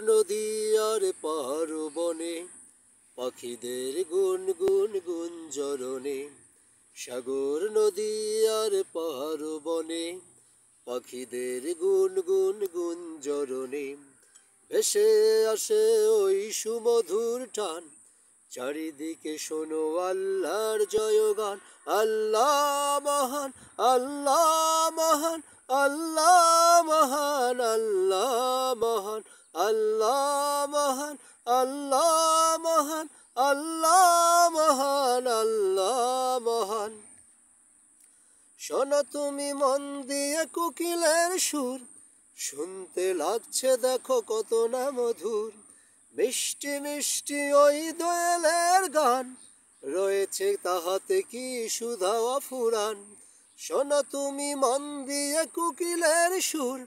নদী আর পাহাড় বনে, পাখিদের গুনগুন গুঞ্জরণে। সাগর নদী আর পাহাড় বনে, পাখিদের গুনগুন গুঞ্জরণে। ভেসে আসে ওই সুমধুর টান, চারিদিকে শোনো আল্লাহর জয়গান। আল্লাহ মহান, আল্লাহ মহান, আল্লাহ মহান, আল্লাহ মহান, আল্লাহ মহান, আল্লাহ মহান, আল্লাহ মহান, আল্লাহ মহান। শোনো তুমি মন দিয়ে কোকিলের সুর, শুনতে লাগছে দেখো কত না মধুর। মিষ্টি মিষ্টি ওই দোয়েলের গান, রয়েছে তাহাতে কি সুধা অফুরান। শোনো তুমি মন দিয়ে কোকিলের সুর,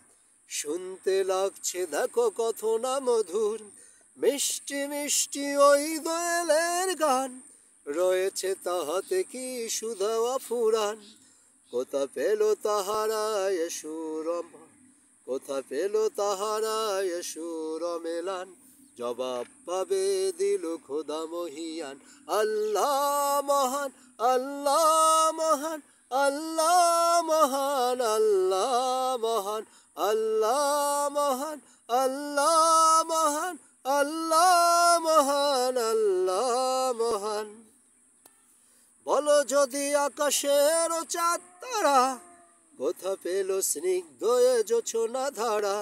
শুনতে লাগছে দেখো কত না মধুর। মিষ্টি মিষ্টি ওই দোয়েলের গান, রয়েছে তাহাতে কি সুধা অফুরান। কোথা পেল তাহারা এ সুর, কোথা পেল তাহারা এ সুর মেলান। জবাব পাবে দিল খোদা মহিয়ান। আল্লাহ মহান, আল্লাহ মহান, আল্লাহ মহান, আল্লাহ মহান, আল্লাহ মহান, আল্লাহ মহান, আল্লাহ মহান, আল্লাহ মহান। বলো যদি আকাশের চাঁদ তারা, কোথা পেল স্নিগ্ধ এ জোছনা ধারা।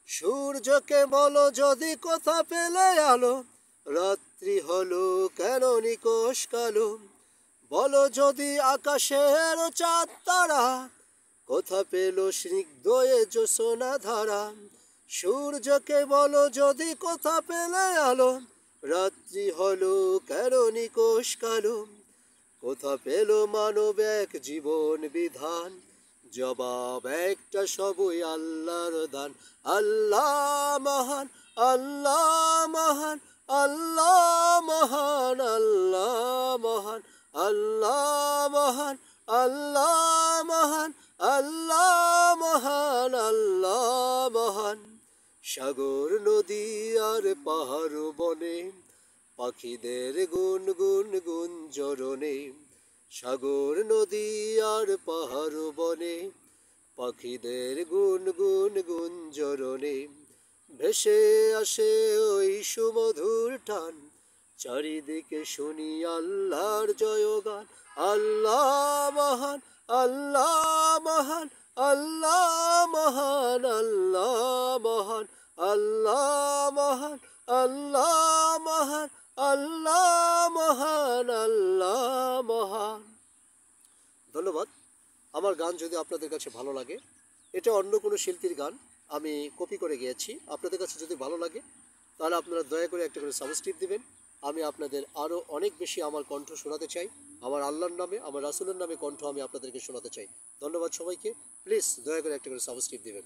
সূর্যকে বলো যদি কোথা পেলে আলো, রাত্রি হলো কেন নিকষ কালো। বলো যদি আকাশের চাঁদ তারা, কোথা পেল স্নিগ্ধ এ জোছনা ধারা। সূর্যকে বলো যদি কোথা পেলে আলো, রাত্রি হলো কেন নিকষ কালো। কোথা পেল মানব এক জীবন বিধান, জবাব একটা সবই আল্লাহর দান। আল্লাহ মহান, আল্লাহ মহান, আল্লাহ মহান, আল্লাহ মহান, আল্লাহ মহান, আল্লাহ মহান, আল্লাহ মহান, আল্লাহ মহান। সাগর নদী আর পাহাড় বনে, পাখিদের গুনগুন গুঞ্জরণে। সাগর নদী আর পাহাড় বনে, পাখিদের গুনগুন গুঞ্জরণে। ভেসে আসে ওই সুমধুর টান, চারিদিকে শুনি আল্লাহর জয়গান। আল্লাহ মহান, আল্লাহ মহান, আল্লাহ মহান, আল্লাহ মহান, আল্লাহ মহান, আল্লাহ মহান, আল্লাহ মহান, আল্লাহ মহান। ধন্যবাদ। আমার গান যদি আপনাদের কাছে ভালো লাগে, এটা অন্য কোনো শিল্পীর গান, আমি কপি করে গিয়েছি। আপনাদের কাছে যদি ভালো লাগে তাহলে আপনারা দয়া করে একটা করে সাবস্ক্রাইব দিবেন। আমি আপনাদের আরও অনেক বেশি আমার কণ্ঠ শোনাতে চাই, আমার আল্লাহর নামে, আমার রাসূলের নামে কণ্ঠ আমি আপনাদেরকে শোনাতে চাই। ধন্যবাদ সবাইকে। প্লিজ দয়া করে একটা করে সাবস্ক্রাইব দিবেন।